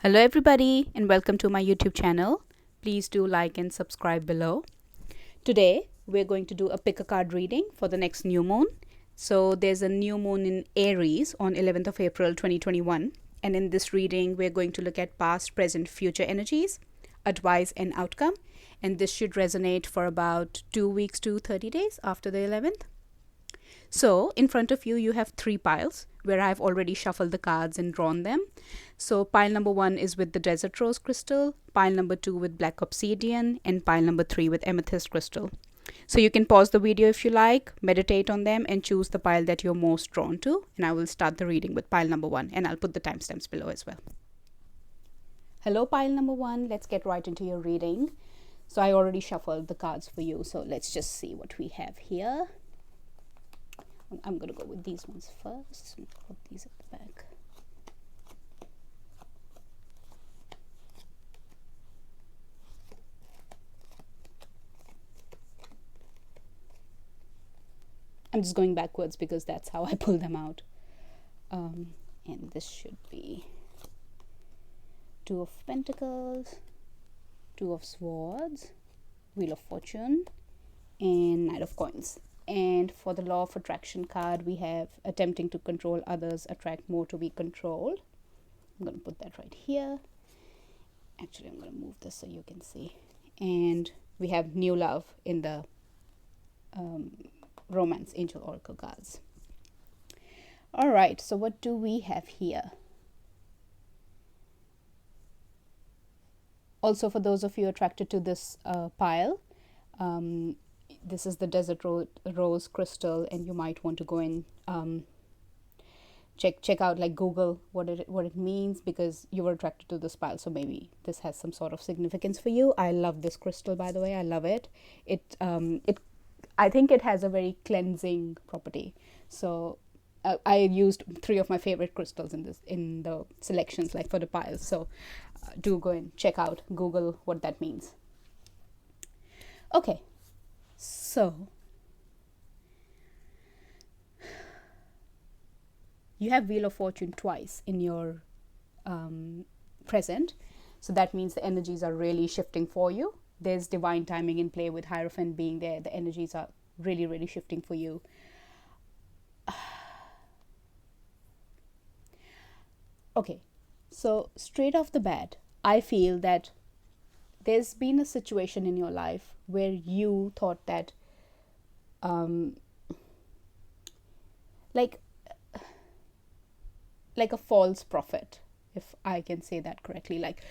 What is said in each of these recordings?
Hello, everybody, and welcome to my YouTube channel. Please do like and subscribe below. Today, we're going to do a pick a card reading for the next new moon. So, there's a new moon in Aries on 11th of April 2021. And in this reading, we're going to look at past, present, future energies, advice, and outcome. And this should resonate for about 2 weeks to 30 days after the 11th. So, in front of you, you have three piles where I've already shuffled the cards and drawn them. So, pile number 1 is with the desert rose crystal, pile number 2 with black obsidian, and pile number 3 with amethyst crystal. So, you can pause the video if you like, meditate on them, and choose the pile that you're most drawn to. And I will start the reading with pile number 1, and I'll put the timestamps below as well. Hello, pile number 1. Let's get right into your reading. So, I already shuffled the cards for you. So, let's just see what we have here. I'm going to go with these ones first. Put these at the back. I'm just going backwards because that's how I pull them out. And this should be Two of Pentacles, Two of Swords, Wheel of Fortune, and Knight of Coins. And for the Law of Attraction card, we have attempting to control others, attract more to be controlled. I'm going to put that right here. Actually, I'm going to move this so you can see. And we have new love in the Romance Angel Oracle cards. All right, so what do we have here? Also, for those of you attracted to this pile, this is the desert rose crystal, and you might want to go and check out, like Google what it means, because you were attracted to this pile. So maybe this has some sort of significance for you. I love this crystal, by the way. I love it. I think it has a very cleansing property. So I used 3 of my favorite crystals in the selections, like for the piles. So do go and check out, Google what that means. Okay. So, you have Wheel of Fortune twice in your present. So that means the energies are really shifting for you. There's divine timing in play with Hierophant being there. The energies are really, really shifting for you. Okay, so straight off the bat, I feel that there's been a situation in your life where you thought that like a false prophet, if I can say that correctly, like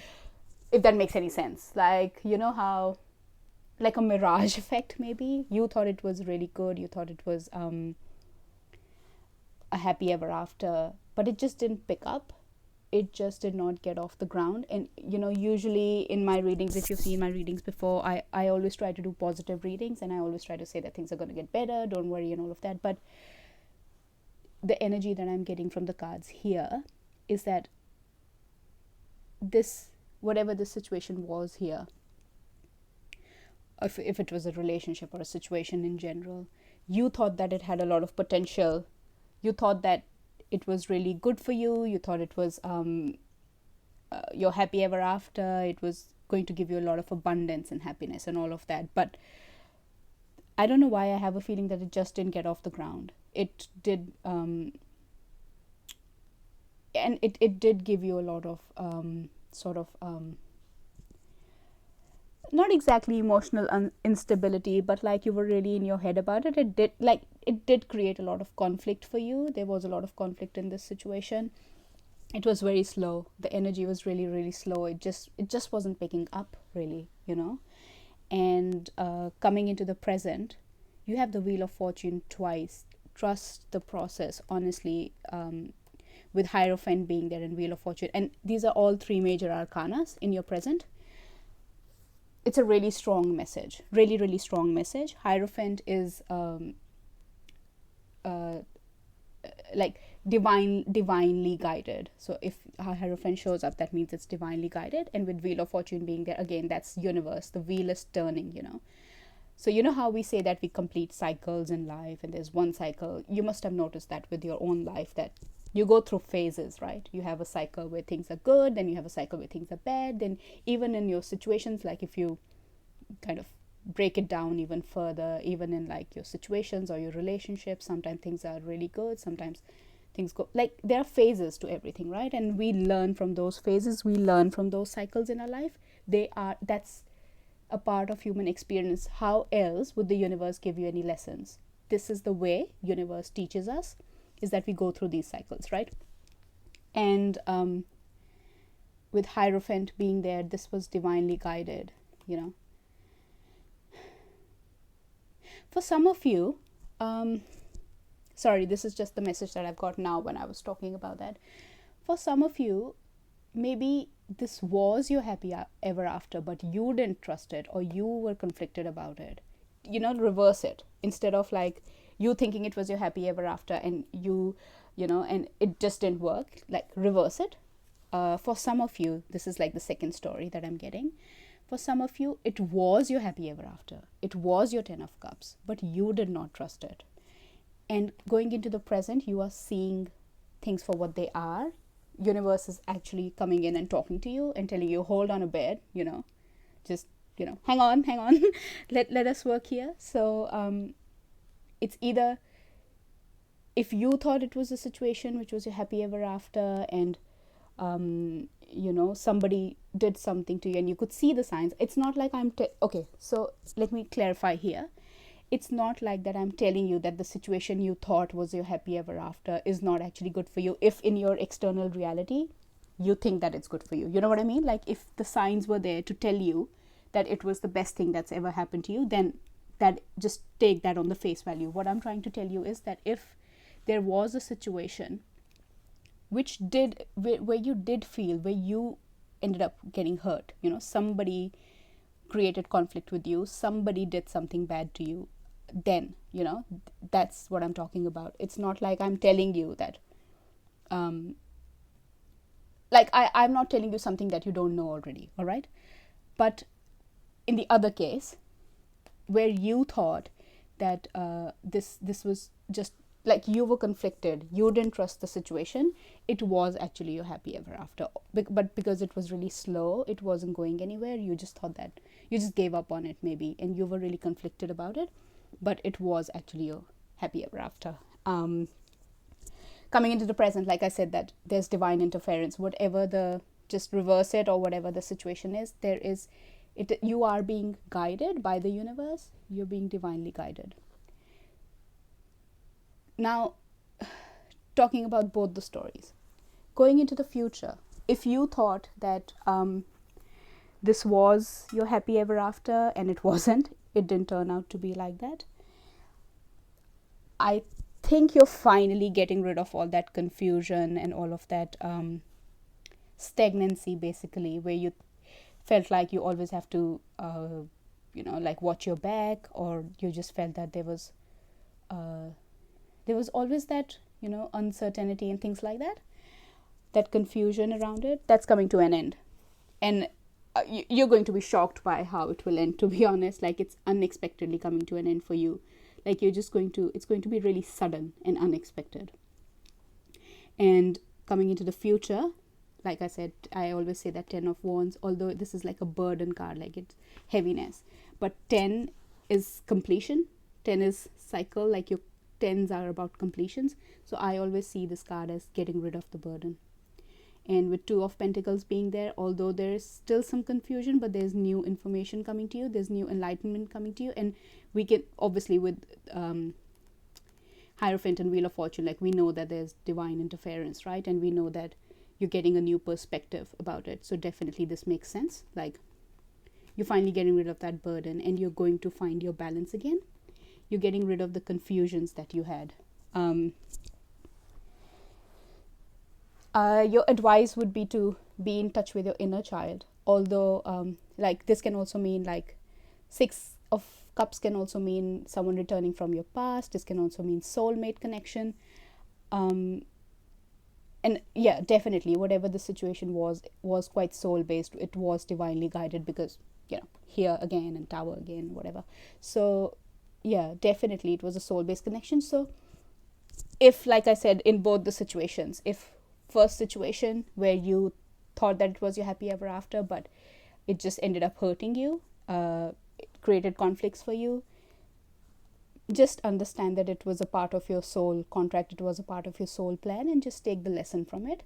if that makes any sense. Like, you know how, like a mirage effect, maybe you thought it was really good, you thought it was a happy ever after, but it just didn't pick up. It just did not get off the ground. And usually in my readings, if you've seen my readings before, I always try to do positive readings, and I always try to say that things are going to get better, don't worry, and all of that. But the energy that I'm getting from the cards here is that this, whatever the situation was here, if it was a relationship or a situation in general, you thought that it had a lot of potential. You thought that it was really good for you. You thought it was your happy ever after. It was going to give you a lot of abundance and happiness and all of that. But I don't know why I have a feeling that it just didn't get off the ground. It did, and it did give you a lot of not exactly emotional instability, but like you were really in your head about it. It did create a lot of conflict for you. There was a lot of conflict in this situation. It was very slow. The energy was really, really slow. It just wasn't picking up, really, and coming into the present, you have the Wheel of Fortune twice. Trust the process, honestly, with Hierophant being there and Wheel of Fortune, and these are all 3 major arcanas in your present. It's a really strong message, really, really strong message. Hierophant is like divinely guided. So if Hierophant shows up, that means it's divinely guided. And with Wheel of Fortune being there, again, that's universe. The wheel is turning, So you know how we say that we complete cycles in life, and there's one cycle. You must have noticed that with your own life, that you go through phases, right? You have a cycle where things are good, then you have a cycle where things are bad. Then even in your situations, like if you kind of break it down even further, even in like your situations or your relationships, sometimes things are really good, sometimes things go, like there are phases to everything, right? And we learn from those phases, we learn from those cycles in our life. That's a part of human experience. How else would the universe give you any lessons? This is the way universe teaches us, is that we go through these cycles, right? And with Hierophant being there, this was divinely guided, you know. For some of you, sorry, this is just the message that I've got now when I was talking about that. For some of you, maybe this was your happy ever after, but you didn't trust it, or you were conflicted about it. You know, reverse it. Instead of like you thinking it was your happy ever after and you know, and it just didn't work, like reverse it. For some of you, this is like the second story that I'm getting. For some of you, it was your happy ever after. It was your 10 of Cups, but you did not trust it. And going into the present, you are seeing things for what they are. Universe is actually coming in and talking to you and telling you, hold on a bit, you know, just, you know, hang on. let us work here. So it's either, if you thought it was a situation which was your happy ever after, and you know, somebody did something to you and you could see the signs. It's not like okay, so let me clarify here. It's not like that I'm telling you that the situation you thought was your happy ever after is not actually good for you, if in your external reality you think that it's good for you. You know what I mean? Like if the signs were there to tell you that it was the best thing that's ever happened to you, then that, just take that on the face value. What I'm trying to tell you is that if there was a situation which did, where you did feel, where you ended up getting hurt, you know, somebody created conflict with you, somebody did something bad to you, then, you know, that's what I'm talking about. It's not like I'm telling you that like I'm not telling you something that you don't know already, all right? But in the other case, where you thought that this was just like you were conflicted, you didn't trust the situation, it was actually your happy ever after. But because it was really slow, it wasn't going anywhere, you just thought that, you just gave up on it maybe, and you were really conflicted about it, but it was actually your happy ever after. Coming into the present, like I said, that there's divine interference. Whatever the, just reverse it, or whatever the situation is, there is it, you are being guided by the universe, you're being divinely guided. Now, talking about both the stories, going into the future, if you thought that this was your happy ever after and it wasn't, it didn't turn out to be like that, I think you're finally getting rid of all that confusion and all of that stagnancy, basically, where you felt like you always have to you know, like watch your back, or you just felt that there was always that, you know, uncertainty and things like that, that confusion around it. That's coming to an end, and you're going to be shocked by how it will end, to be honest. Like it's unexpectedly coming to an end for you. Like you're just going to, it's going to be really sudden and unexpected. And coming into the future, like I said, I always say that 10 of Wands, although this is like a burden card, like it's heaviness, but 10 is completion, 10 is cycle, like your 10s are about completions. So I always see this card as getting rid of the burden. And with 2 of Pentacles being there, although there's still some confusion, but there's new information coming to you, there's new enlightenment coming to you. And we can, obviously with Hierophant and Wheel of Fortune, like we know that there's divine interference, right? And we know that you're getting a new perspective about it. So definitely this makes sense. Like you're finally getting rid of that burden, and you're going to find your balance again. You're getting rid of the confusions that you had. Your advice would be to be in touch with your inner child. Although like this can also mean, like 6 of Cups can also mean someone returning from your past. This can also mean soulmate connection. And yeah, definitely whatever the situation was quite soul based. It was divinely guided, because, you know, here again and Tower again, whatever. So yeah, definitely it was a soul based connection. So if, like I said, in both the situations, if first situation where you thought that it was your happy ever after, but it just ended up hurting you, it created conflicts for you, just understand that it was a part of your soul contract, it was a part of your soul plan, and just take the lesson from it.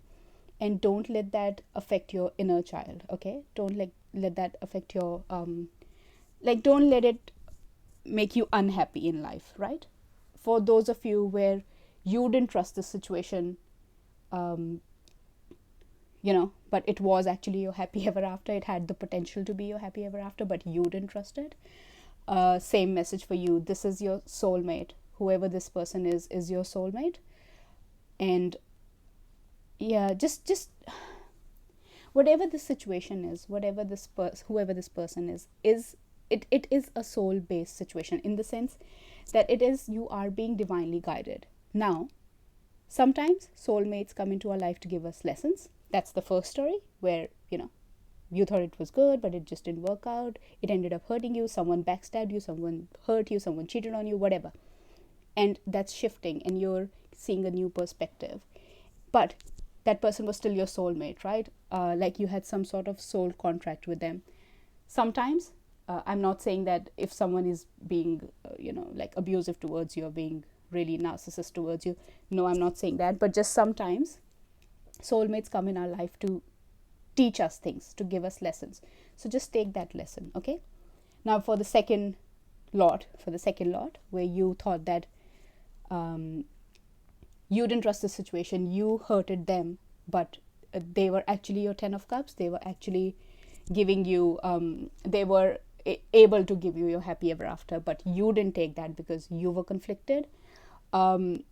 And don't let that affect your inner child, okay? Don't let that affect your don't let it make you unhappy in life, right? For those of you where you didn't trust the situation, but it was actually your happy ever after, it had the potential to be your happy ever after, but you didn't trust it. Same message for you. This is your soulmate. Whoever this person is your soulmate. And yeah, just whatever the situation is, whoever this person is it is a soul based situation, in the sense that it is, you are being divinely guided. Now, sometimes soulmates come into our life to give us lessons. That's the first story, where you thought it was good, but it just didn't work out. It ended up hurting you. Someone backstabbed you, someone hurt you, someone cheated on you, whatever. And that's shifting, and you're seeing a new perspective. But that person was still your soulmate, right? Like you had some sort of soul contract with them. Sometimes, I'm not saying that if someone is being, like abusive towards you, or being really narcissist towards you. No, I'm not saying that. But just sometimes, soulmates come in our life to teach us things, to give us lessons. So just take that lesson, okay? Now for the second lot, where you thought that you didn't trust the situation, you hurted them, but they were actually your 10 of cups. They were actually giving you, they were able to give you your happy ever after, but you didn't take that because you were conflicted. The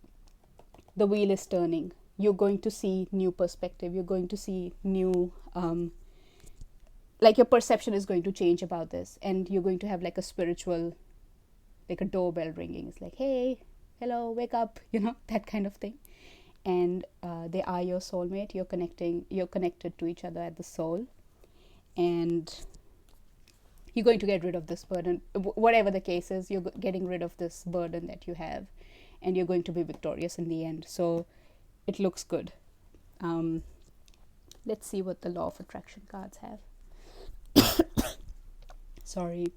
wheel is turning. You're going to see new perspective. You're going to see new, like your perception is going to change about this, and you're going to have like a spiritual, like a doorbell ringing. It's like, hey, hello, wake up, that kind of thing. And they are your soulmate. You're connected to each other at the soul, and you're going to get rid of this burden. Whatever the case is, you're getting rid of this burden that you have, and you're going to be victorious in the end. So it looks good. Let's see what the law of attraction cards have. Sorry.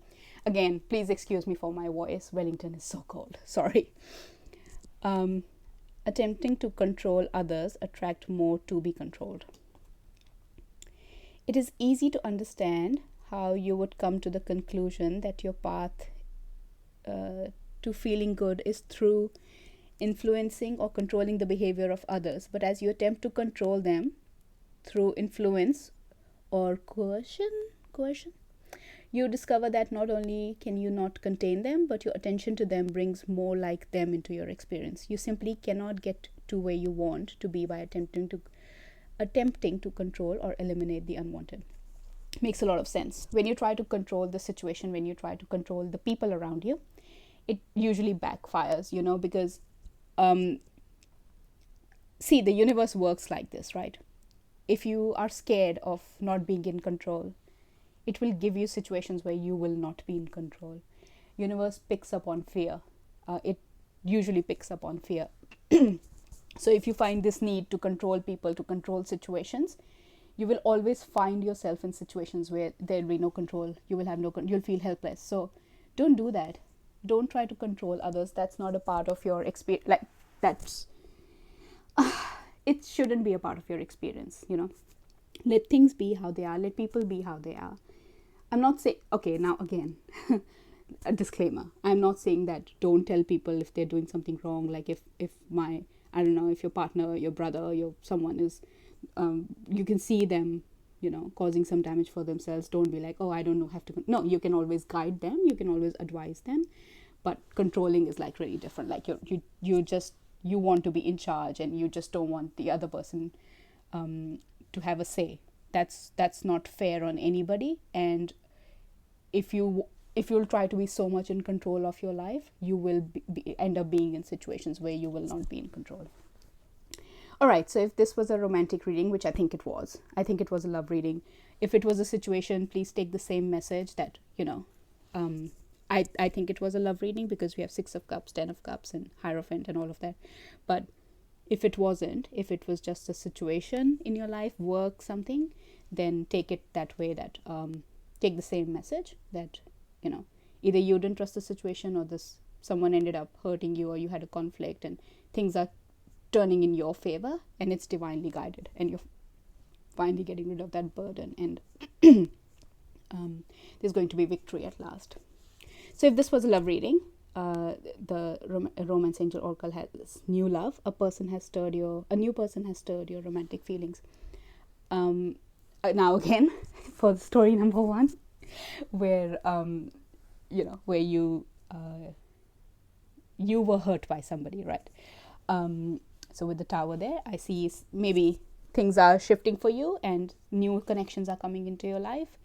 Again, please excuse me for my voice. Wellington is so cold. Sorry. Attempting to control others attract more to be controlled. It is easy to understand how you would come to the conclusion that your path to feeling good is through influencing or controlling the behavior of others. But as you attempt to control them through influence or coercion, you discover that not only can you not contain them, but your attention to them brings more like them into your experience. You simply cannot get to where you want to be by attempting to control or eliminate the unwanted. Makes a lot of sense. When you try to control the situation, when you try to control the people around you, it usually backfires, because see, the universe works like this, right? If you are scared of not being in control, it will give you situations where you will not be in control. Universe picks up on fear. It usually picks up on fear. So if you find this need to control people, to control situations, you will always find yourself in situations where there'll be no control. You will have you'll feel helpless. So don't do that. Don't try to control others. That's not a part of your experience. Like, that's it shouldn't be a part of your experience. Let things be how they are. Let people be how they are. I'm not saying, okay, now again, a disclaimer. I'm not saying that don't tell people if they're doing something wrong. Like if your partner, your brother, someone is, you can see them, causing some damage for themselves. Don't be like, oh, I don't know, no, you can always guide them. You can always advise them. But controlling is like really different. Like you want to be in charge, and you just don't want the other person to have a say. That's not fair on anybody. And if you'll try to be so much in control of your life, you will end up being in situations where you will not be in control. All right, so if this was a romantic reading, which I think it was a love reading. If it was a situation, please take the same message that, I think it was a love reading because we have Six of Cups, Ten of Cups, and Hierophant and all of that. But if it wasn't, if it was just a situation in your life, work, something, then take it that way, that take the same message that, either you didn't trust the situation, or this someone ended up hurting you, or you had a conflict and things are turning in your favor, and it's divinely guided, and you're finally getting rid of that burden, and there's going to be victory at last. So if this was a love reading, the Romance Angel Oracle has new love. A new person has stirred your romantic feelings. Now again, for story number 1, where where you were hurt by somebody, right? So with the Tower there, I see maybe things are shifting for you and new connections are coming into your life.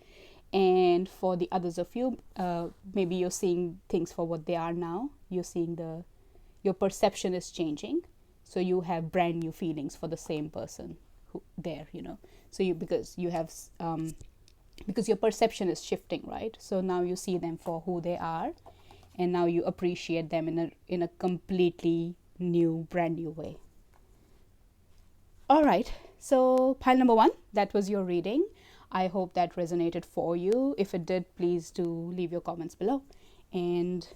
And for the others of you, maybe you're seeing things for what they are now. You're seeing your perception is changing, so you have brand new feelings for the same person so because your perception is shifting, right? So now you see them for who they are, and now you appreciate them in a completely new, brand new way. All right, so pile number 1, that was your reading. I hope that resonated for you. If it did, please do leave your comments below. And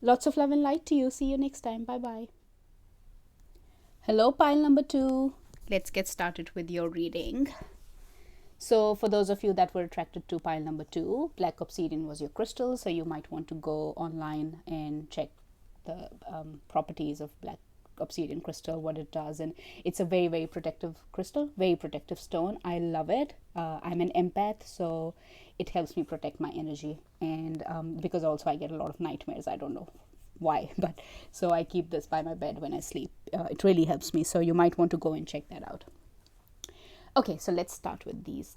lots of love and light to you. See you next time. Bye-bye. Hello, pile number 2. Let's get started with your reading. So for those of you that were attracted to pile number 2, black obsidian was your crystal. So you might want to go online and check the properties of black obsidian crystal, what it does. And it's a very, very protective crystal, very protective stone. I love it. I'm an empath, so it helps me protect my energy, and because also I get a lot of nightmares. I don't know why, but so I keep this by my bed when I sleep. It really helps me, so you might want to go and check that out. Okay, so let's start with these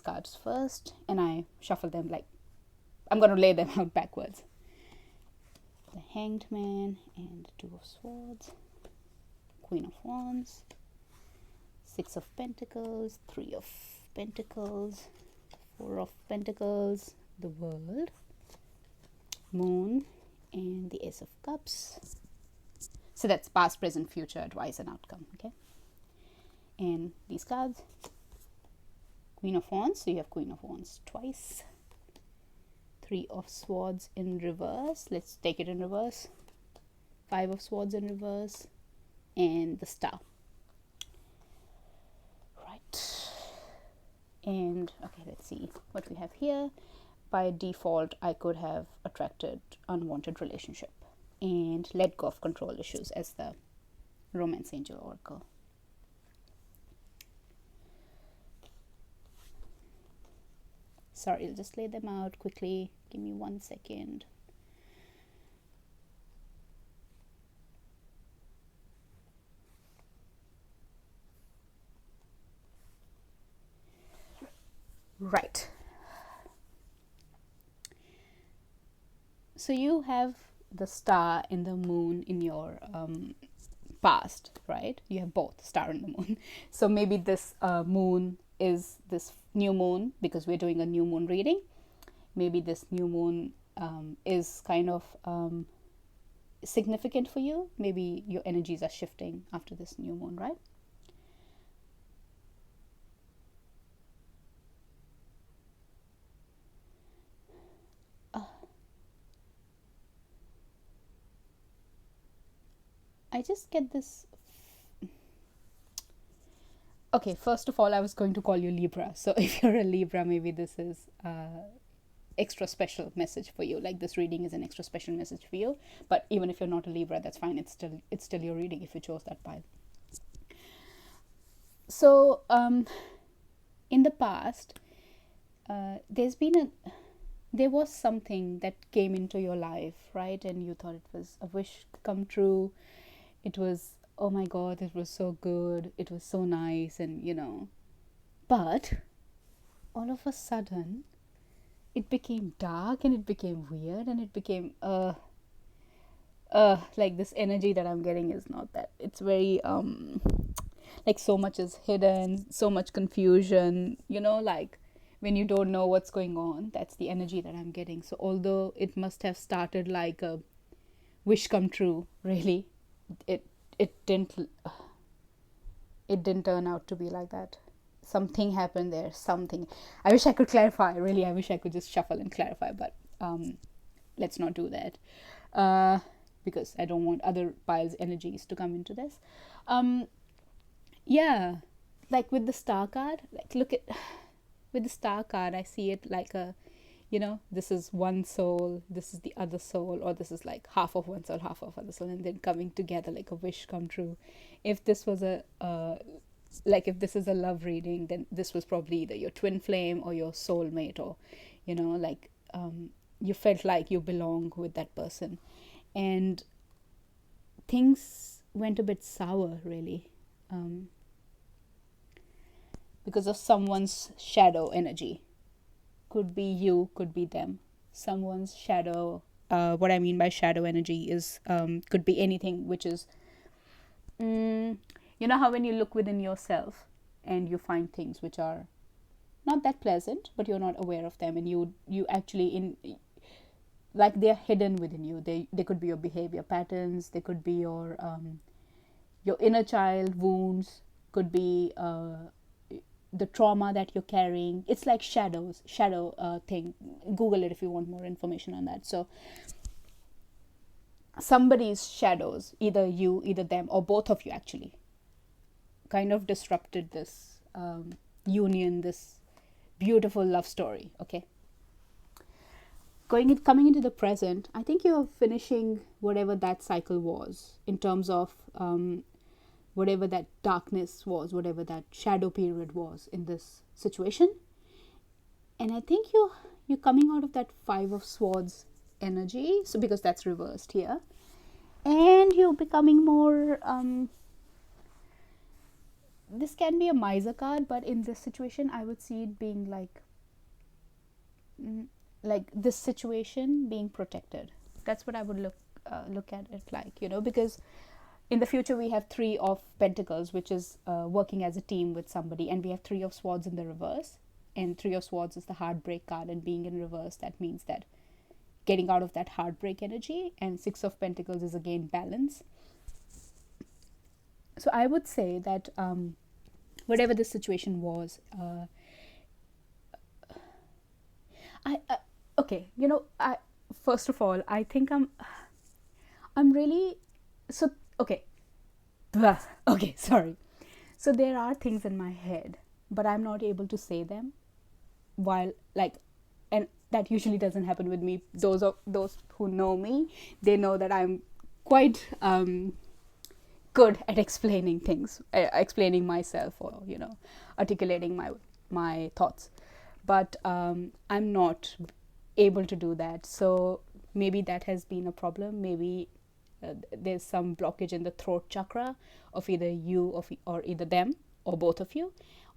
cards first, and I shuffle them like I'm going to lay them out backwards. The Hanged Man and Two of Swords, Queen of Wands, Six of Pentacles, Three of Pentacles, Four of Pentacles, the World, Moon, and the Ace of Cups. So that's past, present, future, advice, and outcome. Okay, and these cards, Queen of Wands. So you have Queen of Wands twice. Three of Swords in reverse. Let's take it in reverse. Five of Swords in reverse, and the Star. Right. And okay, let's see what we have here. By default, I could have attracted unwanted relationship and let go of control issues as the Romance Angel Oracle. Sorry, I'll just lay them out quickly. Give me 1 second. Right. So you have the Star and the Moon in your past, right? You have both, Star and the Moon. So maybe this moon is this new moon, because we're doing a new moon reading. Maybe this new moon is kind of significant for you. Maybe your energies are shifting after this new moon, right? I just get this. Okay, first of all, I was going to call you Libra. So if you're a Libra, maybe this is extra special message for you. Like, this reading is an extra special message for you. But even if you're not a Libra, that's fine. It's still your reading if you chose that pile. So in the past, there was something that came into your life, right? And you thought it was a wish come true. It was, oh my God, it was so good. It was so nice, and but all of a sudden, it became dark, and it became weird, and it became like, this energy that I'm getting is not that. It's very like, so much is hidden, so much confusion, like when you don't know what's going on. That's the energy that I'm getting. So although it must have started like a wish come true, really, it it didn't it didn't turn out to be like that. Something happened there. Something. I wish I could clarify. Really, I wish I could just shuffle and clarify, but let's not do that, because I don't want other piles' energies to come into this. Yeah, like with the star card, like look at with the star card, I see it like a, this is one soul, this is the other soul, or this is like half of one soul, half of other soul, and then coming together like a wish come true. If this was a like if this is a love reading, then this was probably either your twin flame or your soulmate, or like you felt like you belong with that person, and things went a bit sour, really, because of someone's shadow energy. Could be you, could be them. Someone's shadow. What I mean by shadow energy is could be anything which is, you know how when you look within yourself and you find things which are not that pleasant, but you're not aware of them, and you actually like they're hidden within you. They could be your behavior patterns. They could be your inner child wounds. Could be the trauma that you're carrying. It's like shadow thing. Google it if you want more information on that. So somebody's shadows, either you, either them, or both of you actually, kind of disrupted this union, this beautiful love story. Okay, coming into the present, I think you're finishing whatever that cycle was, in terms of whatever that darkness was, whatever that shadow period was in this situation. And I think you're coming out of that Five of Swords energy, so because that's reversed here, and you're becoming more this can be a miser card, but in this situation I would see it being like this situation being protected. That's what I would look at it like, because in the future we have Three of Pentacles, which is working as a team with somebody, and we have Three of Swords in the reverse, and Three of Swords is the heartbreak card, and being in reverse, that means that getting out of that heartbreak energy, and Six of Pentacles is again balance. So I would say that whatever the situation was, okay, I first of all, I think I'm really, so okay, okay, sorry. So there are things in my head, but I'm not able to say them, while and that usually doesn't happen with me. Those who know me, they know that I'm quite good at explaining things, explaining myself, or articulating my thoughts, but I'm not able to do that. So maybe that has been a problem. Maybe there's some blockage in the throat chakra of either you or either them, or both of you,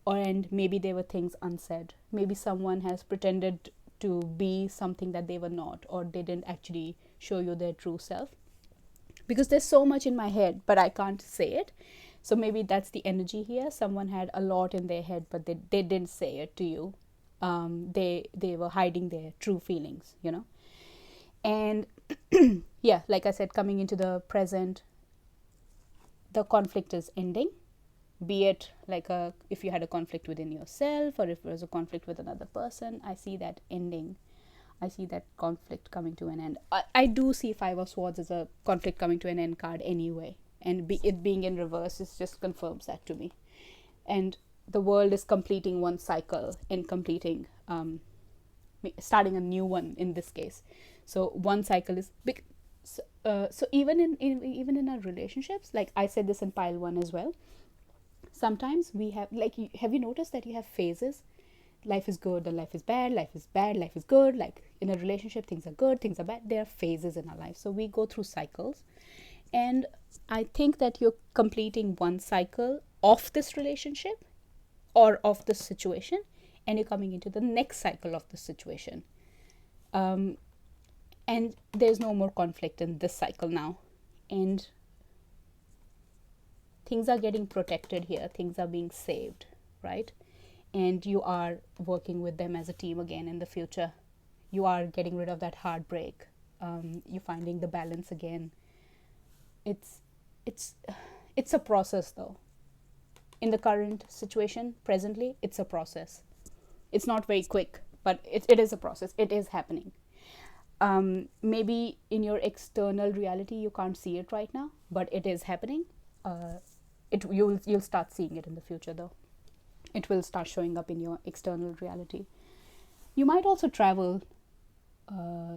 and maybe there were things unsaid. Maybe someone has pretended to be something that they were not, or they didn't actually show you their true self, because there's so much in my head but I can't say it. So maybe that's the energy here. Someone had a lot in their head, but they didn't say it to you. They were hiding their true feelings, and yeah, like I said, coming into the present, the conflict is ending. Be it like if you had a conflict within yourself, or if there was a conflict with another person, I see that ending. I see that conflict coming to an end. I do see Five of Swords as a conflict coming to an end card anyway, and it being in reverse just confirms that to me. And the world is completing one cycle and completing starting a new one in this case. So one cycle is big. So even in our relationships, like I said this in pile 1 as well, sometimes we have, have you noticed that you have phases? Life is good, then life is bad, life is bad, life is good. Like in a relationship, things are good, things are bad. There are phases in our life, so we go through cycles. And I think that you're completing one cycle of this relationship or of this situation, and you're coming into the next cycle of the situation, and there's no more conflict in this cycle now, and things are getting protected here, things are being saved, right? and you are working with them as a team again in the future. You are getting rid of that heartbreak. You're finding the balance again. It's it's it's a process though. In the current situation, presently, it's a process. It's not very quick, but it is a process. It is happening. Maybe in your external reality you can't see it right now, but it is happening. You'll start seeing it in the future though. It will start showing up in your external reality. You might also travel.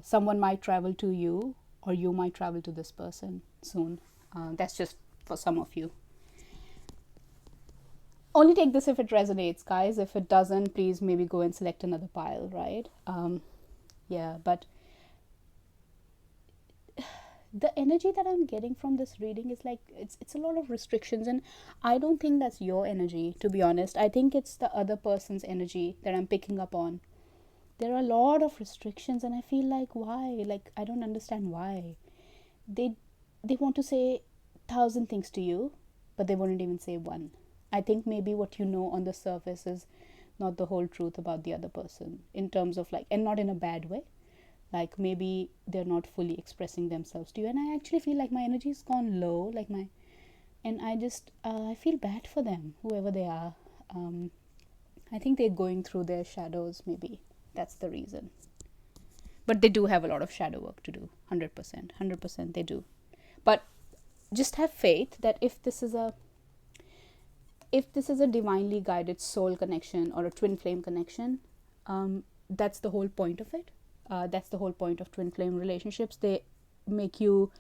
Someone might travel to you, or you might travel to this person soon. That's just for some of you. Only take this if it resonates, guys. If it doesn't, please maybe go and select another pile, right? Yeah, but the energy that I'm getting from this reading is like it's a lot of restrictions, and I don't think that's your energy, to be honest. I think it's the other person's energy that I'm picking up on. There are a lot of restrictions, and I feel like, why? Like, I don't understand why. They want to say 1,000 things to you, but they wouldn't even say one. I think maybe what you know on the surface is not the whole truth about the other person, in terms of like, and not in a bad way. Like, maybe they're not fully expressing themselves to you, and I actually feel like my energy's gone low, and I just I feel bad for them, whoever they are. I think they're going through their shadows, maybe that's the reason. But they do have a lot of shadow work to do. 100% they do. But just have faith that if this is a divinely guided soul connection or a twin flame connection, that's the whole point of it. That's the whole point of twin flame relationships. They make you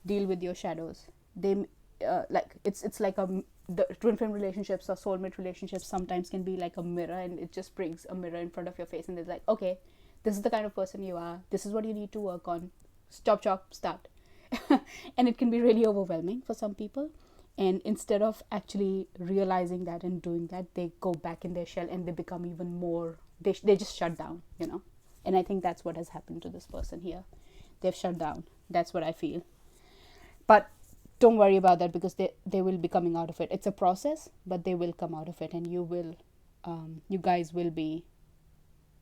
deal with your shadows. They like it's like the twin flame relationships or soulmate relationships sometimes can be like a mirror, and it just brings a mirror in front of your face, and it's like, okay, this is the kind of person you are. This is what you need to work on. Stop, start. And it can be really overwhelming for some people. And instead of actually realizing that and doing that, they go back in their shell and they become even more, they just shut down, And I think that's what has happened to this person here. They've shut down. That's what I feel. But don't worry about that, because they will be coming out of it. It's a process, but they will come out of it, and you guys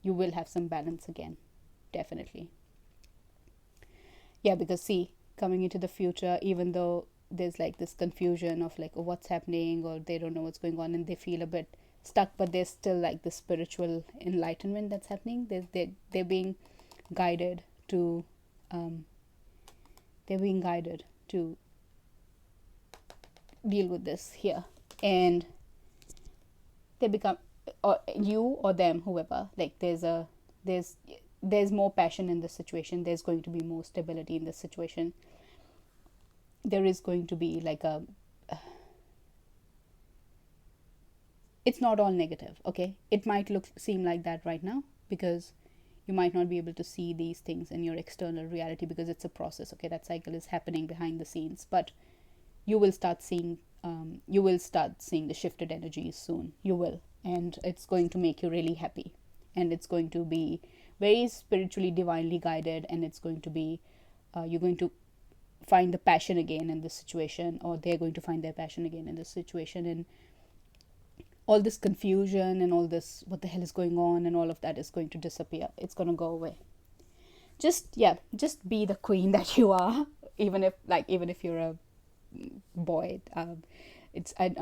you will have some balance again. Definitely. Yeah, because see, coming into the future, even though there's like this confusion of like, oh, what's happening, or they don't know what's going on, and they feel a bit stuck, but there's still like the spiritual enlightenment that's happening. They're being guided to deal with this here, and they become, or you or them, whoever, like there's more passion in this situation. There's going to be more stability in this situation. There is going to be like it's not all negative, okay? It might seem like that right now, because you might not be able to see these things in your external reality, because it's a process, okay? That cycle is happening behind the scenes, but you will start seeing the shifted energies soon. You will, and it's going to make you really happy, and it's going to be very spiritually, divinely guided, and it's going to be you're going to find the passion again in this situation, or they're going to find their passion again in this situation, and all this confusion and all this what the hell is going on and all of that is going to disappear. It's going to go away. Just be the queen that you are, even if you're a boy. I'm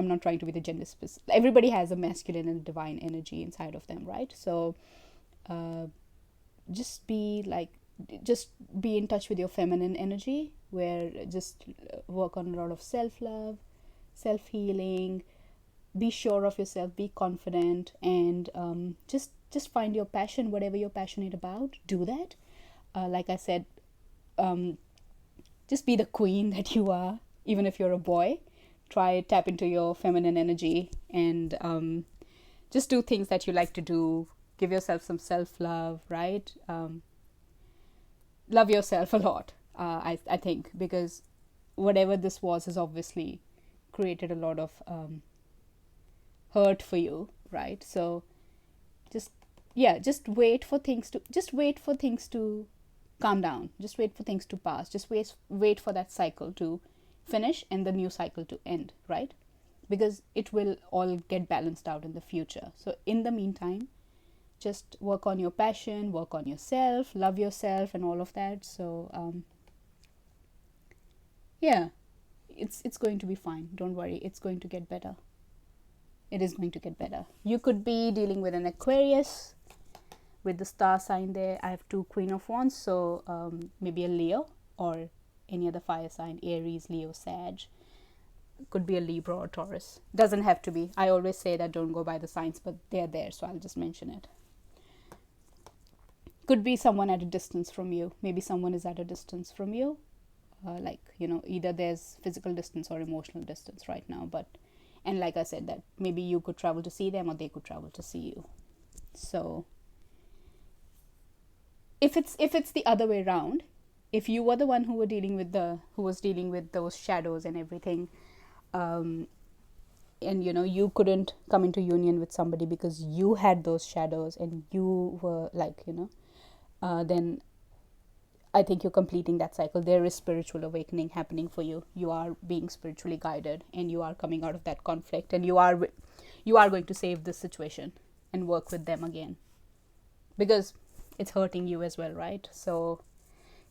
not trying to be the gender specific. Everybody has a masculine and divine energy inside of them, right? So just be in touch with your feminine energy, where just work on a lot of self-love, self-healing. Be sure of yourself, be confident, and just find your passion. Whatever you're passionate about, do that. Like I said, just be the queen that you are. Even if you're a boy, tap into your feminine energy, and just do things that you like to do. Give yourself some self-love, right? Love yourself a lot, I think, because whatever this was has obviously created a lot of hurt for you, right? So just wait for things to calm down. Just wait for things to pass. Just wait for that cycle to finish and the new cycle to end, right? because it will all get balanced out in the future. So in the meantime, just work on your passion, work on yourself, love yourself, and all of that. So yeah, it's going to be fine. Don't worry, it's going to get better. It is going to get better. You could be dealing with an Aquarius with the star sign there. I have 2 Queen of Wands, so maybe a Leo or any other fire sign, Aries, Leo, Sag. Could be a Libra or Taurus. Doesn't have to be. I always say that don't go by the signs, but they're there, so I'll just mention it. Could be someone at a distance from you. Maybe someone is at a distance from you. Either there's physical distance or emotional distance right now. And like I said, that maybe you could travel to see them or they could travel to see you. So if it's the other way around, if you were the one who was dealing with those shadows and everything, and you couldn't come into union with somebody because you had those shadows and you were then I think you're completing that cycle. There is spiritual awakening happening for you. You are being spiritually guided and you are coming out of that conflict, and you are going to save this situation and work with them again, because it's hurting you as well, right? So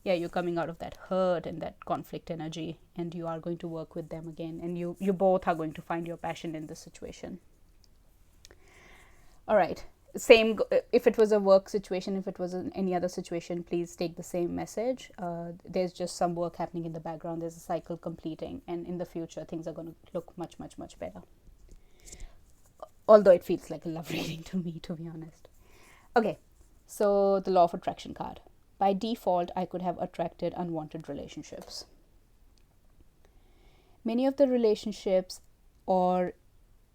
yeah, you're coming out of that hurt and that conflict energy, and you are going to work with them again, and you both are going to find your passion in this situation. All right, same if it was a work situation, if it was any other situation, please take the same message. There's just some work happening in the background. There's a cycle completing, and in the future things are going to look much, much, much better, although it feels like a love reading to me, to be honest. Okay, so the law of attraction card. By default, I could have attracted unwanted relationships. Many of the relationships or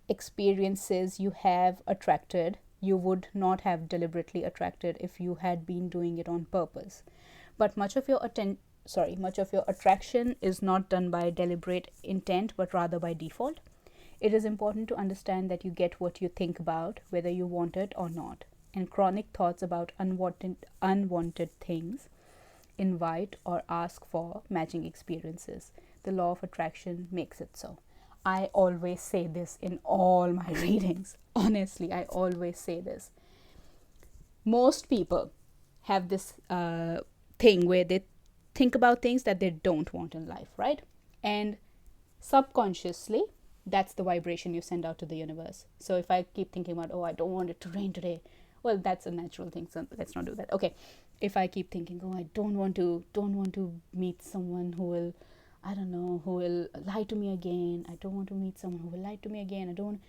experiences you have attracted, you would not have deliberately attracted if you had been doing it on purpose. But much of your attraction is not done by deliberate intent, but rather by default. It is important to understand that you get what you think about, whether you want it or not. And chronic thoughts about unwanted things invite or ask for matching experiences. The law of attraction makes it so. I always say this in all my readings. Honestly, I always say this. Most people have this thing where they think about things that they don't want in life, right? And subconsciously, that's the vibration you send out to the universe. So if I keep thinking about, I don't want it to rain today, well, that's a natural thing, so let's not do that. Okay, if I keep thinking, I don't want to meet someone who will, who will lie to me again. I don't want to meet someone who will lie to me again. I don't.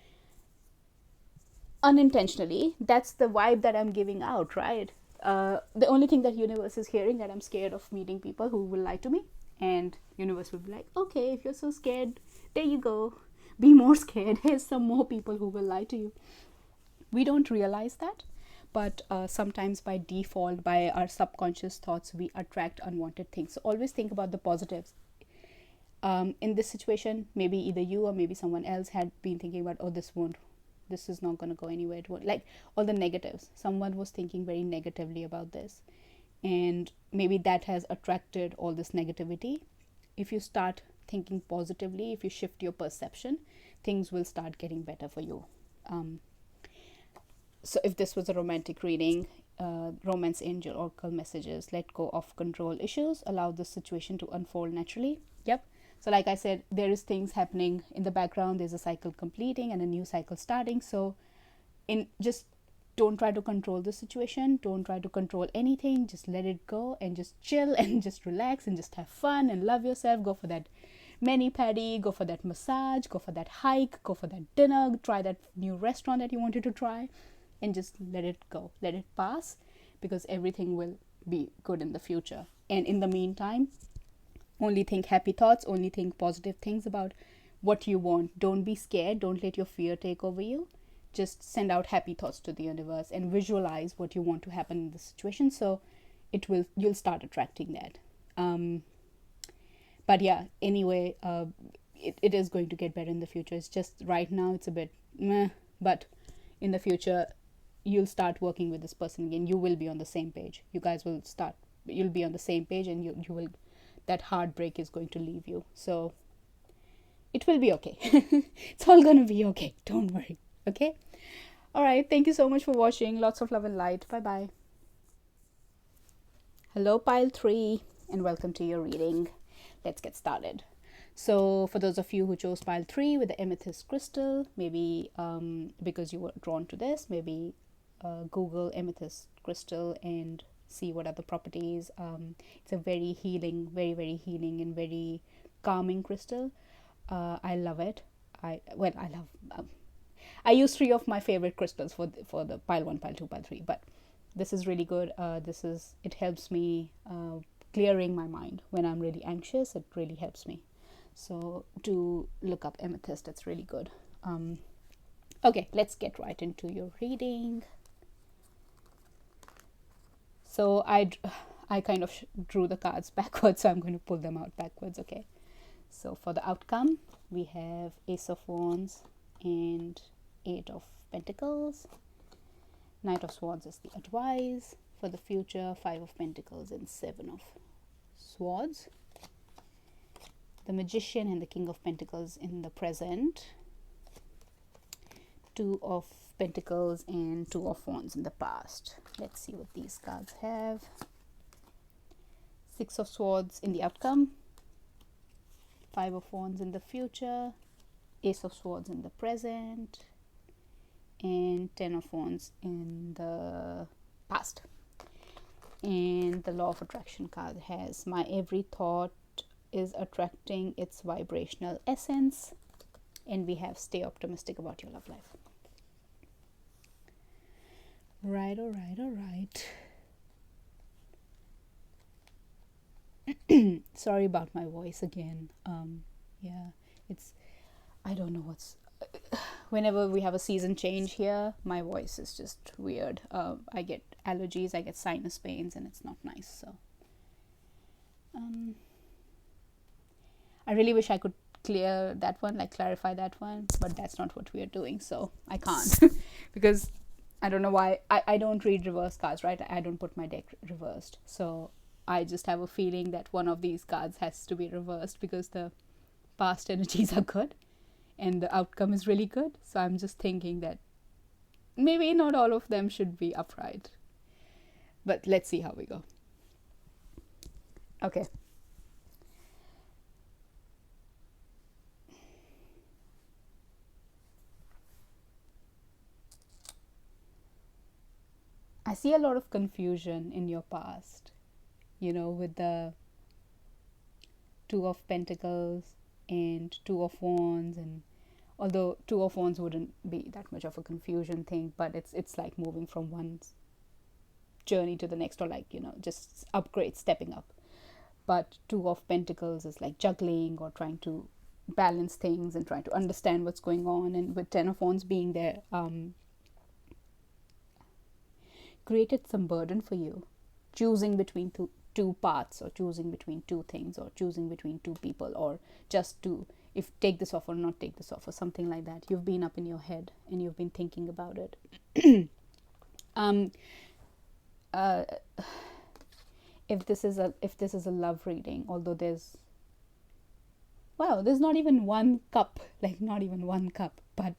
Unintentionally, that's the vibe that I'm giving out, right? The only thing that universe is hearing, that I'm scared of meeting people who will lie to me, and universe will be like, okay, if you're so scared, there you go, be more scared. Here's some more people who will lie to you. We don't realize that, but sometimes by default, by our subconscious thoughts, we attract unwanted things. So always think about the positives. In this situation, maybe either you or maybe someone else had been thinking about, this is not going to go anywhere. It won't, like all the negatives. Someone was thinking very negatively about this, and maybe that has attracted all this negativity. If you start thinking positively, if you shift your perception, things will start getting better for you. So if this was a romantic reading, romance angel oracle messages: let go of control issues, allow the situation to unfold naturally. Yep. So like I said, there is things happening in the background. There's a cycle completing and a new cycle starting. So just don't try to control the situation. Don't try to control anything. Just let it go and just chill and just relax and just have fun and love yourself. Go for that mani-pedi, go for that massage, go for that hike, go for that dinner, try that new restaurant that you wanted to try, and just let it go. Let it pass, because everything will be good in the future. And in the meantime, only think happy thoughts, only think positive things about what you want. Don't be scared. Don't let your fear take over you. Just send out happy thoughts to the universe and visualize what you want to happen in the situation. So you'll start attracting that. But yeah, anyway, it is going to get better in the future. It's just right now it's a bit meh, but in the future you'll start working with this person again. You will be on the same page. You'll be on the same page, and you will, that heartbreak is going to leave you. So it will be okay. It's all gonna be okay. Don't worry. Okay. All right. Thank you so much for watching. Lots of love and light. Bye bye. Hello, pile 3, and welcome to your reading. Let's get started. So, for those of you who chose pile 3 with the amethyst crystal, maybe because you were drawn to this, maybe Google amethyst crystal and see what are the properties. It's a very healing, very healing and very calming crystal. I love it. I love. I use 3 of my favorite crystals for the pile 1, pile 2, pile 3, but this is really good. It helps me clearing my mind when I'm really anxious. It really helps me. So do look up amethyst. It's really good. Okay, let's get right into your reading. So I kind of drew the cards backwards, so I'm going to pull them out backwards. Okay. So for the outcome, we have Ace of Wands and 8 of Pentacles. Knight of Swords is the advice for the future. 5 of Pentacles and 7 of Swords. The Magician and the King of Pentacles in the present. 2 of Pentacles and 2 of Wands in the past. Let's see what these cards have. 6 of Swords in the outcome. 5 of Wands in the future. Ace of Swords in the present. And 10 of Wands in the past. And the Law of Attraction card has my every thought is attracting its vibrational essence. And we have stay optimistic about your love life. Right, all right. Sorry about my voice again. Yeah, I don't know what's whenever we have a season change here, my voice is just weird. I get allergies, I get sinus pains, and it's not nice. So I really wish I could clarify that one, but that's not what we are doing, so I can't. Because I don't know why I don't read reverse cards, right? I don't put my deck reversed, so I just have a feeling that one of these cards has to be reversed because the past energies are good and the outcome is really good. So I'm just thinking that maybe not all of them should be upright, but let's see how we go. Okay. I see a lot of confusion in your past, with the 2 of Pentacles and 2 of Wands, and although 2 of Wands wouldn't be that much of a confusion thing, but it's like moving from one journey to the next, or just stepping up. But 2 of Pentacles is like juggling or trying to balance things and trying to understand what's going on, and with 10 of Wands being there, created some burden for you, choosing between two paths, or choosing between 2 things, or choosing between 2 people, or just to if take this off or not take this off, or something like that. You've been up in your head and you've been thinking about it. If this is a love reading, although there's not even one cup, but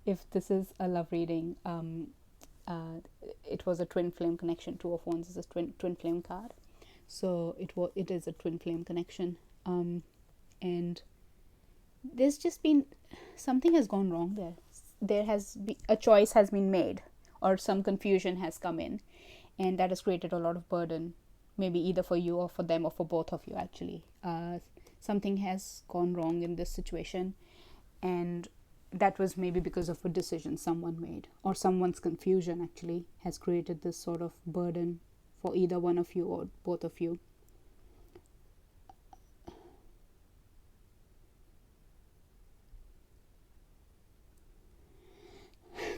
if this is a love reading, it was a twin flame connection. 2 of Wands is a twin flame card, so it is a twin flame connection, and there's just been something has gone wrong there. There has been a choice has been made, or some confusion has come in, and that has created a lot of burden, maybe either for you or for them, or for both of you actually. Something has gone wrong in this situation, and that was maybe because of a decision someone made, or someone's confusion actually has created this sort of burden for either one of you or both of you.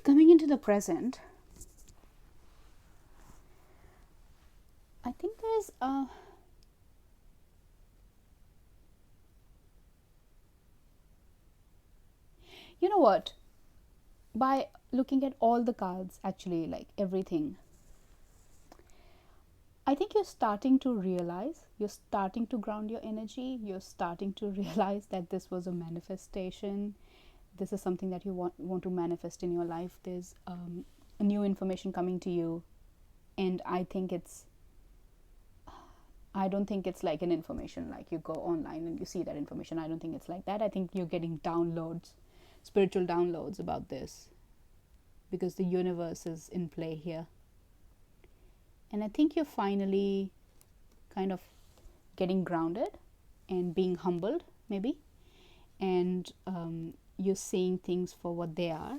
Coming into the present, I think there's you know what, by looking at all the cards, actually, like everything, I think you're starting to realize, you're starting to ground your energy, you're starting to realize that this was a manifestation. This is something that you want to manifest in your life. There's new information coming to you, and I don't think it's like an information like you go online and you see that information. I don't think it's like that. I think you're getting downloads, spiritual downloads about this, because the universe is in play here. And I think you're finally kind of getting grounded and being humbled, maybe. And you're seeing things for what they are.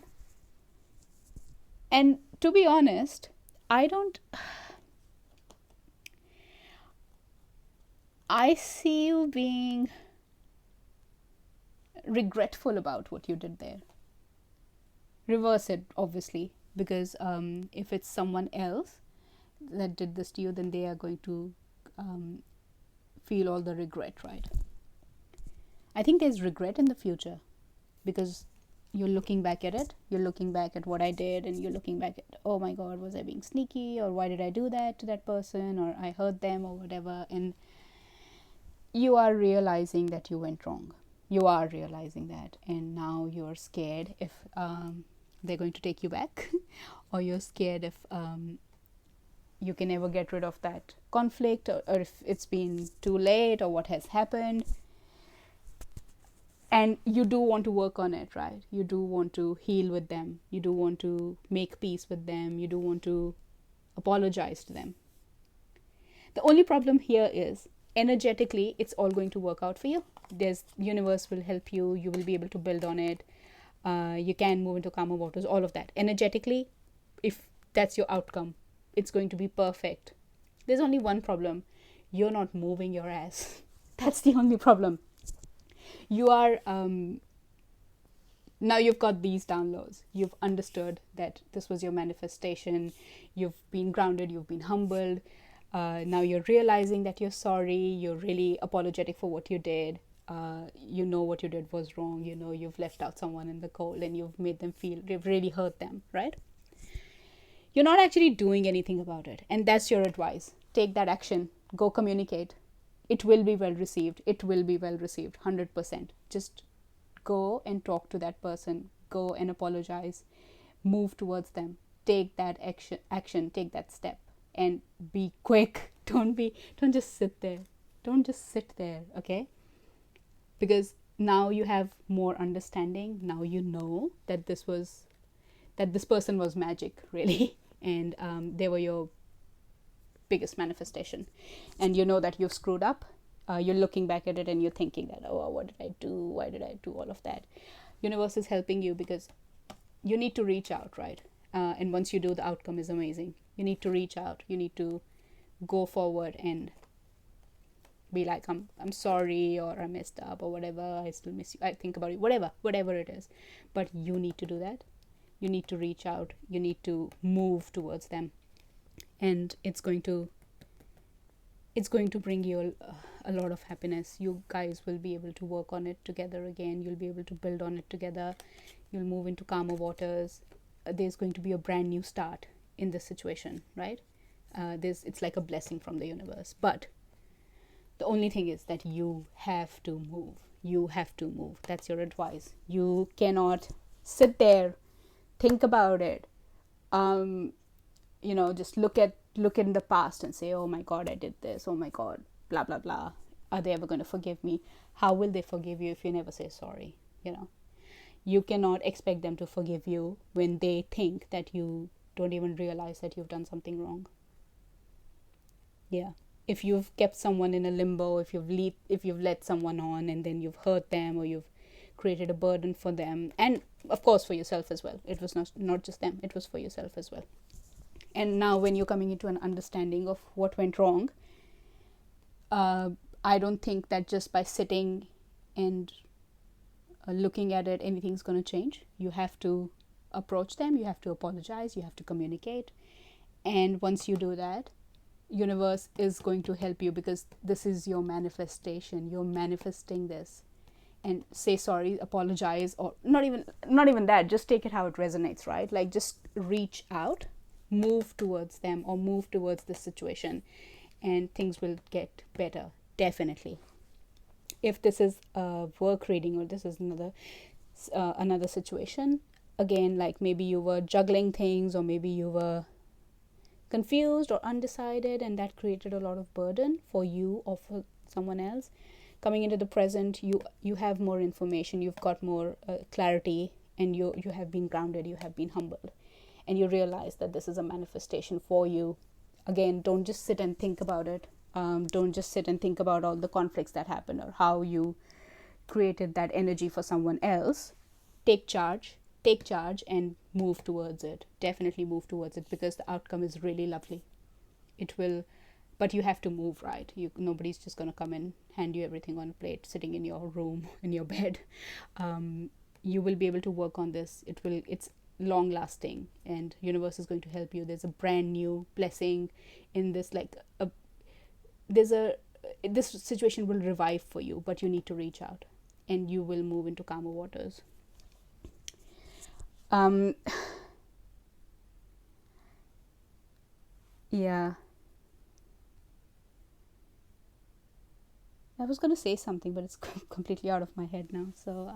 And to be honest, I see you being regretful about what you did there. Reverse it, obviously, because if it's someone else that did this to you, then they are going to feel all the regret, right? I think there's regret in the future, because you're looking back at it, you're looking back at what I did, and you're looking back at, oh my god, was I being sneaky, or why did I do that to that person, or I hurt them, or whatever. And you are realizing that you went wrong. You are realizing that, and now you're scared if they're going to take you back or you're scared if you can ever get rid of that conflict, or if it's been too late, or what has happened. And you do want to work on it, right? You do want to heal with them. You do want to make peace with them. You do want to apologize to them. The only problem here is, energetically, it's all going to work out for you. Universe will help you. You will be able to build on it. You can move into calmer waters, all of that. Energetically, if that's your outcome, it's going to be perfect. There's only one problem. You're not moving your ass. That's the only problem. You are now you've got these downloads. You've understood that this was your manifestation. You've been grounded. You've been humbled. Now you're realizing that you're sorry. You're really apologetic for what you did. You know what you did was wrong. You know you've left out someone in the cold, and you've made them feel, you've really hurt them, right? You're not actually doing anything about it, and that's your advice. Take that action. Go communicate. It will be well received. It will be well received, 100%. Just go and talk to that person. Go and apologize. Move towards them. Take that action. Take that step, and be quick. Don't just sit there. Don't just sit there, okay? Because now you have more understanding. Now you know that this person was magic, really, and they were your biggest manifestation. And you know that you've screwed up. You're looking back at it and you're thinking that, oh, what did I do? Why did I do all of that? Universe is helping you, because you need to reach out, right? And once you do, the outcome is amazing. You need to reach out. You need to go forward and be like, I'm sorry, or I messed up, or whatever. I still miss you. I think about you. Whatever it is. But you need to do that. You need to reach out. You need to move towards them. And it's going to bring you a lot of happiness. You guys will be able to work on it together again. You'll be able to build on it together. You'll move into calmer waters. There's going to be a brand new start in this situation, right? It's like a blessing from the universe. But the only thing is that you have to move. You have to move. That's your advice. You cannot sit there, think about it, just look in the past and say, oh my god, I did this, oh my god, blah blah blah. Are they ever going to forgive me? How will they forgive you if you never say sorry? You cannot expect them to forgive you when they think that you don't even realize that you've done something wrong. Yeah. If you've kept someone in a limbo, if you've let someone on, and then you've hurt them, or you've created a burden for them, and of course for yourself as well. It was not just them, it was for yourself as well. And now when you're coming into an understanding of what went wrong, I don't think that just by sitting and looking at it, anything's going to change. You have to approach them, you have to apologize, you have to communicate. And once you do that, universe is going to help you, because this is your manifestation. You're manifesting this. And say sorry, apologize, or not even that, just take it how it resonates, right? Like, just reach out, move towards them, or move towards this situation, and things will get better, definitely. If this is a work reading, or this is another situation, again, like maybe you were juggling things, or maybe you were confused or undecided, and that created a lot of burden for you or for someone else. Coming into the present, you have more information, you've got more clarity, and you have been grounded, you have been humbled, and you realize that this is a manifestation for you. Again, don't just sit and think about it. Don't just sit and think about all the conflicts that happened or how you created that energy for someone else. Take charge and move towards it. Definitely move towards it, because the outcome is really lovely. It will, but you have to move, right? Nobody's just going to come and hand you everything on a plate sitting in your room, in your bed. You will be able to work on this. It's long lasting, and universe is going to help you. There's a brand new blessing in this, like this situation will revive for you, but you need to reach out, and you will move into calmer waters. Yeah, I was going to say something, but it's completely out of my head now. So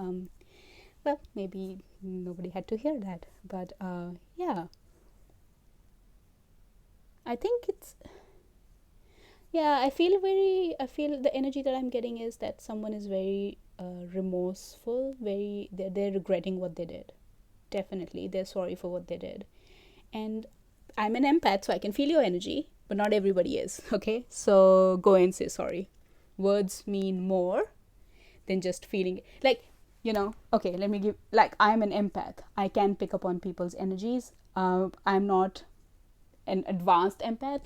well, maybe nobody had to hear that, but yeah, I think it's, yeah, I feel the energy that I'm getting is that someone is very remorseful, they're regretting what they did. Definitely they're sorry for what they did. And I'm an empath, so I can feel your energy, but not everybody is. Okay, so go and say sorry. Words mean more than just feeling, like, okay, let me give, like, I'm an empath, I can pick up on people's energies. I'm not an advanced empath,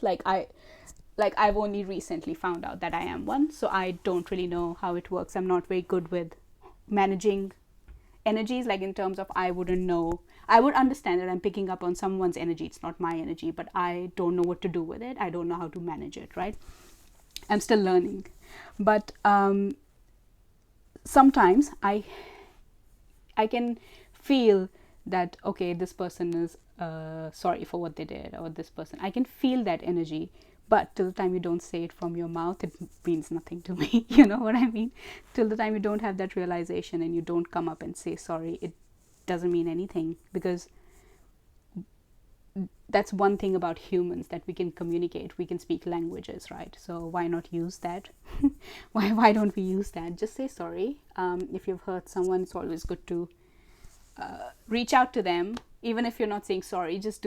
I've only recently found out that I am one, so I don't really know how it works. I'm not very good with managing energies, like in terms of, I wouldn't know. I would understand that I'm picking up on someone's energy, it's not my energy, but I don't know what to do with it. I don't know how to manage it, right? I'm still learning. But sometimes I can feel that, okay, this person is sorry for what they did, or this person, I can feel that energy. But till the time you don't say it from your mouth, it means nothing to me. You know what I mean? Till the time you don't have that realization and you don't come up and say sorry, it doesn't mean anything. Because that's one thing about humans, that we can communicate, we can speak languages, right? So why not use that? why don't we use that? Just say sorry. If you've hurt someone, it's always good to reach out to them. Even if you're not saying sorry, just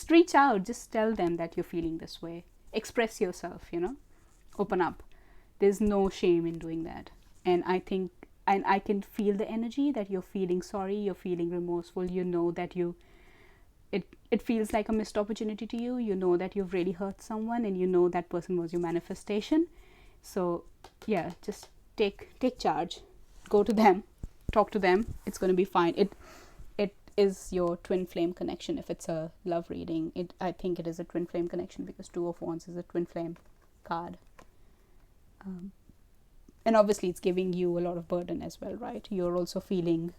reach out, just tell them that you're feeling this way. Express yourself, open up. There's no shame in doing that. And I think, and I can feel the energy that you're feeling sorry, you're feeling remorseful, that it feels like a missed opportunity to you. That you've really hurt someone, and that person was your manifestation. So yeah, just take charge. Go to them, talk to them. It's going to be fine. It is your twin flame connection. If it's a love reading, I think it is a twin flame connection, because Two of Wands is a twin flame card. And obviously it's giving you a lot of burden as well, right? You're also feeling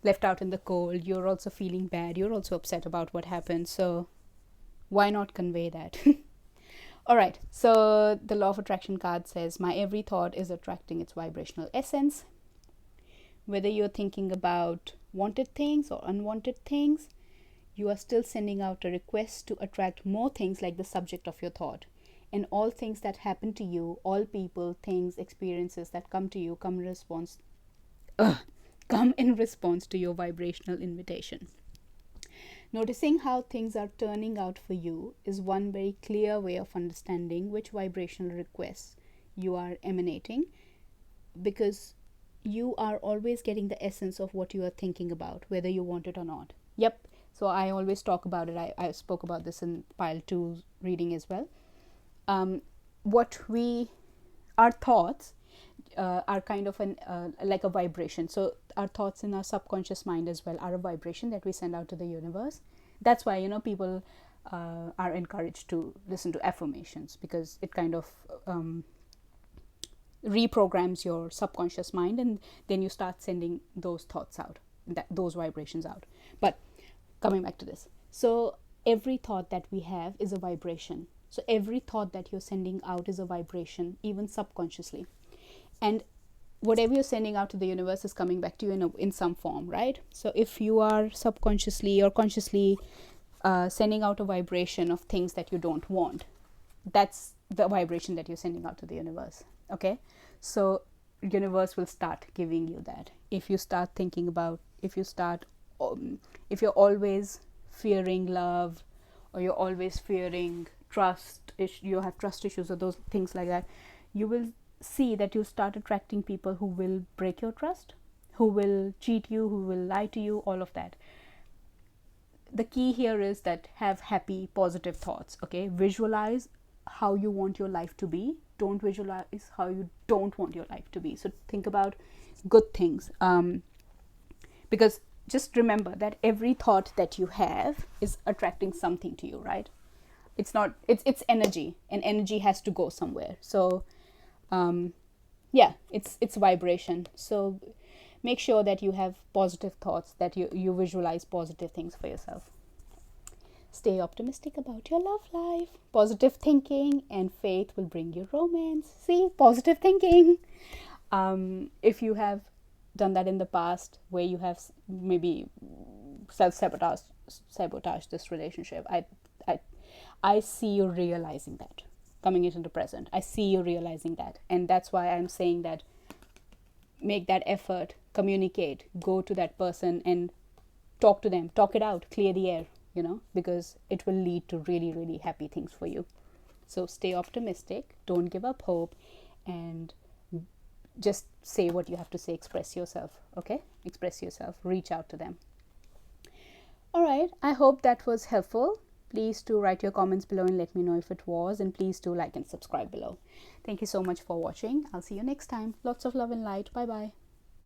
left out in the cold. You're also feeling bad. You're also upset about what happened. So why not convey that? All right, so the Law of Attraction card says, my every thought is attracting its vibrational essence. Whether you're thinking about wanted things or unwanted things, you are still sending out a request to attract more things like the subject of your thought. And all things that happen to you, all people, things, experiences that come to you, come in response to your vibrational invitation. Noticing how things are turning out for you is one very clear way of understanding which vibrational requests you are emanating, because you are always getting the essence of what you are thinking about, whether you want it or not. Yep. So I always talk about it. I spoke about this in pile 2 reading as well. Our thoughts are kind of like a vibration. So our thoughts in our subconscious mind as well are a vibration that we send out to the universe. That's why people are encouraged to listen to affirmations, because it kind of reprograms your subconscious mind, and then you start sending those thoughts out, those vibrations out. But coming back to this, so every thought that we have is a vibration. So every thought that you're sending out is a vibration, even subconsciously. And whatever you're sending out to the universe is coming back to you in some form, right? So if you are subconsciously or consciously sending out a vibration of things that you don't want, that's the vibration that you're sending out to the universe. Okay, so universe will start giving you that. If you start thinking about, if you're always fearing love, or you're always fearing trust, you have trust issues or those things like that, you will see that you start attracting people who will break your trust, who will cheat you, who will lie to you, all of that. The key here is that have happy, positive thoughts. Okay, visualize how you want your life to be. Don't visualize how you don't want your life to be. So think about good things, because just remember that every thought that you have is attracting something to you, right? It's energy, and energy has to go somewhere. So yeah, it's vibration. So make sure that you have positive thoughts, that you visualize positive things for yourself. Stay optimistic about your love life. Positive thinking and faith will bring you romance. See, positive thinking. If you have done that in the past, where you have maybe sabotage this relationship, I see you realizing that, coming into the present. I see you realizing that, and that's why I'm saying that make that effort, communicate, go to that person and talk to them, talk it out, clear the air, because it will lead to really, really happy things for you. So stay optimistic, don't give up hope, and just say what you have to say. Express yourself. Okay, express yourself, reach out to them. All right, I hope that was helpful. Please do write your comments below and let me know if it was, and please do like and subscribe below. Thank you so much for watching. I'll see you next time. Lots of love and light. Bye bye.